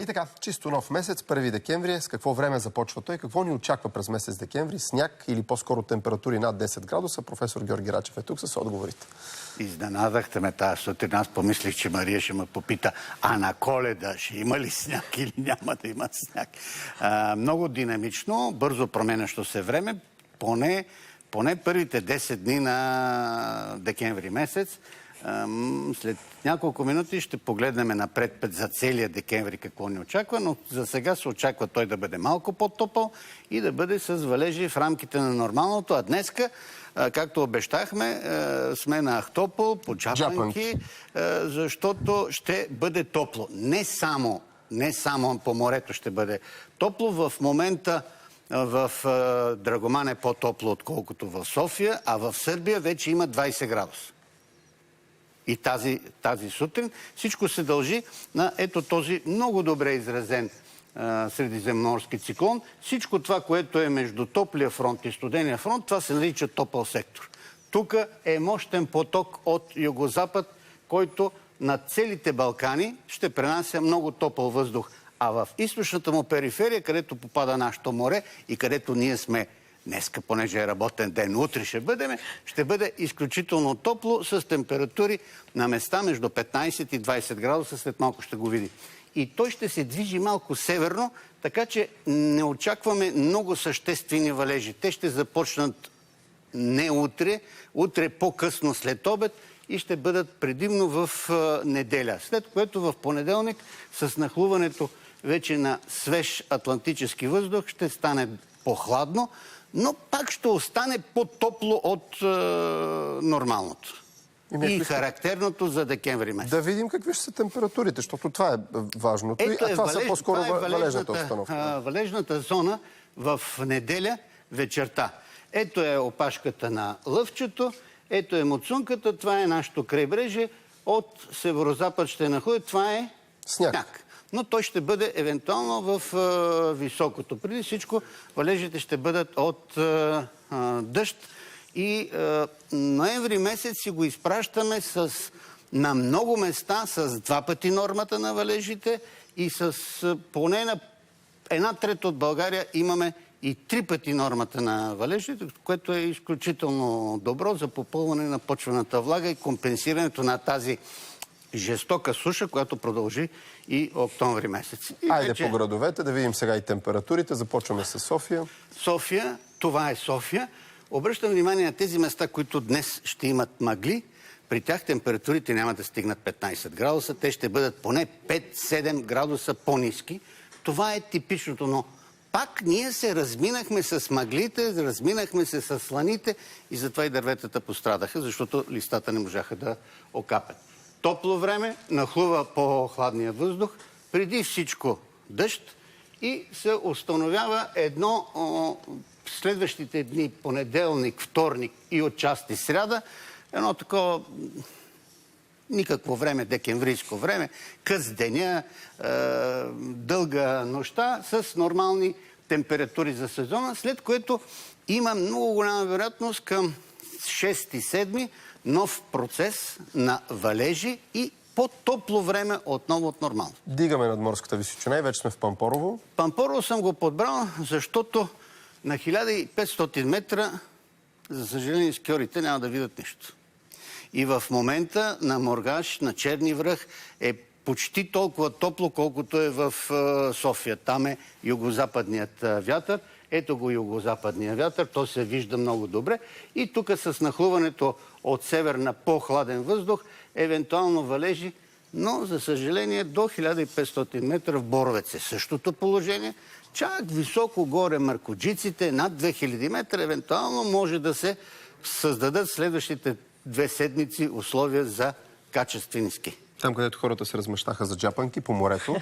И така, чисто нов месец, 1 декември. С какво време започва той? Какво ни очаква през месец декември? Сняг или по-скоро температури над 10 градуса? Професор Георги Рачев е тук с отговорите. Изненадахте ме тази сутрин. Аз помислих, че Мария ще ме попита, а на Коледа ще има ли сняг или няма да има сняг? Много динамично, бързо променящо се време, поне първите 10 дни на декември месец. След няколко минути ще погледнем напред за целия декември какво ни очаква, но за сега се очаква той да бъде малко по-топъл и да бъде с валежи в рамките на нормалното. А днеска, както обещахме, сме на Ахтопол, по Джапанки, защото ще бъде топло. Не само по морето ще бъде топло. В момента в Драгоман е по-топло, отколкото в София, а в Сърбия вече има 20 градуса. И тази сутрин всичко се дължи на ето този много добре изразен средиземноморски циклон. Всичко това, което е между топлия фронт и студения фронт, това се нарича топъл сектор. Тук е мощен поток от югозапад, който на целите Балкани ще пренася много топъл въздух. А в източната му периферия, където попада нашето море и където ние сме днеска, понеже е работен ден, утре ще бъде изключително топло с температури на места между 15 и 20 градуса, след малко ще го видим. И той ще се движи малко северно, така че не очакваме много съществени валежи. Те ще започнат не утре по-късно след обед и ще бъдат предимно в неделя. След което в понеделник с нахлуването вече на свеж атлантически въздух ще стане по-хладно, но пак ще остане по-топло от нормалното. И характерното за декември месец. Да видим какви ще са температурите, защото това е важното. Това са по-скоро валежната обстановка. Валежната зона в неделя вечерта. Ето е опашката на Лъвчето, ето е Муцунката, това е нашето крайбрежие. От северозапад ще нахлуе, това е сняг. Но той ще бъде евентуално в високото. Преди всичко валежите ще бъдат от дъжд. И ноември месец си го изпращаме на много места с 2 пъти нормата на валежите и с поне на 1/3 от България имаме и 3 пъти нормата на валежите, което е изключително добро за попълване на почвената влага и компенсирането на тази жестока суша, която продължи и октомври месец. Айде по градовете, да видим сега и температурите. Започваме с София. София, това е София. Обръщам внимание на тези места, които днес ще имат мъгли. При тях температурите няма да стигнат 15 градуса. Те ще бъдат поне 5-7 градуса по-ниски. Това е типичното, но пак ние се разминахме с мъглите, разминахме се с сланите и затова и дърветата пострадаха, защото листата не можаха да окапят. Топло време, нахлува по-хладния въздух, преди всичко дъжд и се установява едно следващите дни, понеделник, вторник и отчасти сряда, едно такова никакво време, декемврийско време, къс деня, дълга нощта с нормални температури за сезона, след което има много голяма вероятност към 6-7 нов процес на валежи и по-топло време отново от нормално. Дигаме надморската височина и вече сме в Пампорово. Пампорово съм го подбрал, защото на 1500 метра, за съжаление, скиорите няма да видят нищо. И в момента на Моргаш, на Черни връх е почти толкова топло, колкото е в София. Там е югозападният вятър. Ето го югозападния вятър, то се вижда много добре. И тук с нахлуването от север на по-хладен въздух, евентуално валежи, но за съжаление до 1500 метра в Боровец е същото положение. Чак високо горе Маркоджиците, над 2000 метра, евентуално може да се създадат следващите 2 седмици условия за качествени ски. Там, където хората се размъщаха за джапанки по морето.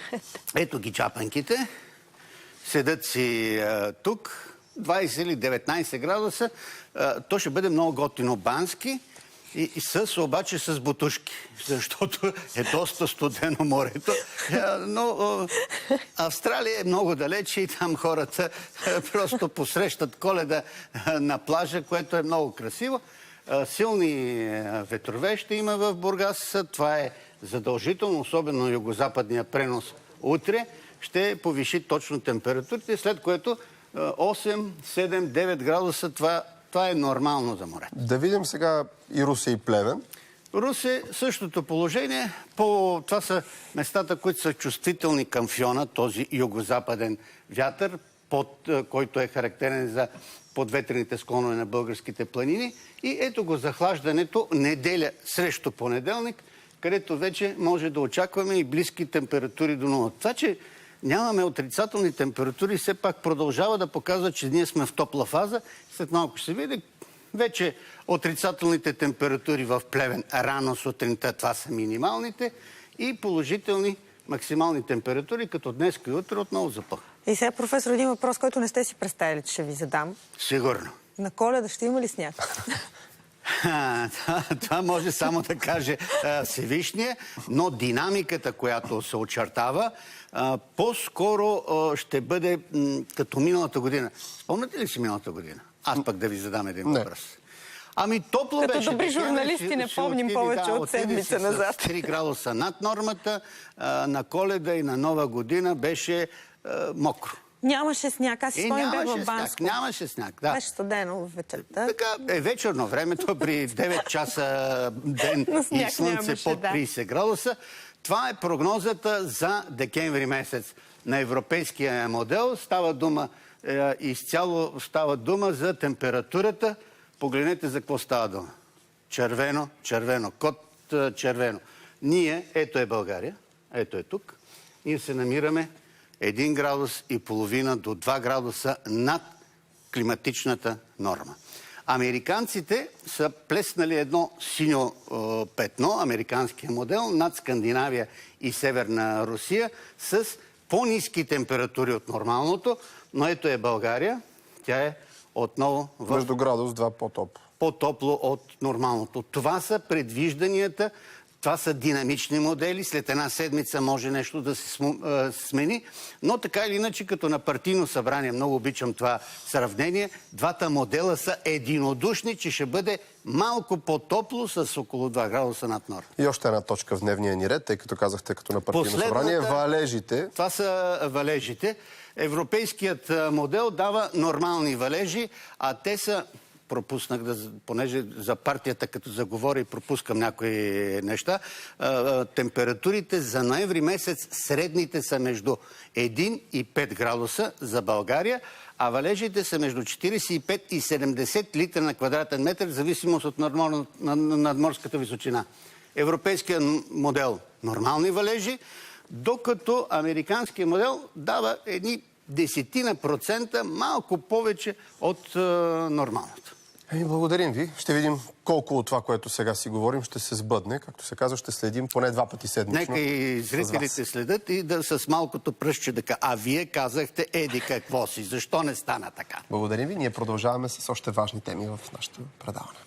Ето ги джапанките. Седат си тук, 20 или 19 градуса. То ще бъде много готино бански и обаче с бутушки, защото е доста студено морето. Но Австралия е много далече и там хората просто посрещат Коледа на плажа, което е много красиво. Силни ветрове ще има в Бургас. Това е задължително, особено югозападния пренос утре. ще повиши точно температурите, след което 8, 7, 9 градуса, това е нормално за морето. Да видим сега и Русе и Плевен. Русе същото положение. Това са местата, които са чувствителни към фиона, този югозападен вятър, който е характерен за подветрените склонове на българските планини. И ето го захлаждането неделя срещу понеделник, където вече може да очакваме и близки температури до нула. Това, че нямаме отрицателни температури, все пак продължава да показва, че ние сме в топла фаза. След малко ще се види. Вече отрицателните температури в Плевен рано сутринта, това са минималните, и положителни максимални температури, като днес и утре отново запъха. И сега, професор, един въпрос, който не сте си представили, че ще ви задам. Сигурно. На Коледа ще има ли сняг? Това може само да каже Всевишния, но динамиката, която се очертава, по-скоро ще бъде като миналата година. Спомняте ли си миналата година? Аз пък да ви задам един въпрос. Ами топло като беше. Като добри журналисти не помним повече от седмица назад. 3 градуса над нормата, на Коледа и на Нова година беше мокро. Нямаше сняг. Аз си спомням, бях в Банско. Нямаше сняг, да. Беше студено в вечерта. Така е вечерно времето, при 9 часа ден и слънце под 30 градуса. Това е прогнозата за декември месец на европейския модел. Става дума изцяло за температурата. Погледнете за какво става дума. Червено, червено, код червено. Ние, ето е България, ето е тук, ние се намираме 1,5 градус до 2 градуса над климатичната норма. Американците са плеснали едно синьо петно, американския модел, над Скандинавия и Северна Русия, с по-ниски температури от нормалното, но ето е България, тя е отново между градус 2 по-топло. По-топло от нормалното. Това са предвижданията, това са динамични модели. След една седмица може нещо да се смени, но така или иначе, като на партийно събрание, много обичам това сравнение, двата модела са единодушни, че ще бъде малко по-топло с около 2 градуса над норма. И още една точка в дневния ни ред, тъй като казахте като на партийно събрание, валежите. Това са валежите. Европейският модел дава нормални валежи, а те са... Пропуснах, понеже за партията, като заговоря и пропускам някои неща, температурите за ноември месец средните са между 1 и 5 градуса за България, а валежите са между 45 и 70 литра на квадратен метър, в зависимост от надморската височина. Европейският модел нормални валежи, докато американският модел дава едни 10% малко повече от нормалното. Благодарим ви. Ще видим колко от това, което сега си говорим, ще се сбъдне. Както се казва, ще следим поне 2 пъти седмично. Нека и зрителите следят и да с малкото пръстче да кажа. А вие казахте, еди какво си, защо не стана така? Благодарим ви. Ние продължаваме с още важни теми в нашето предаване.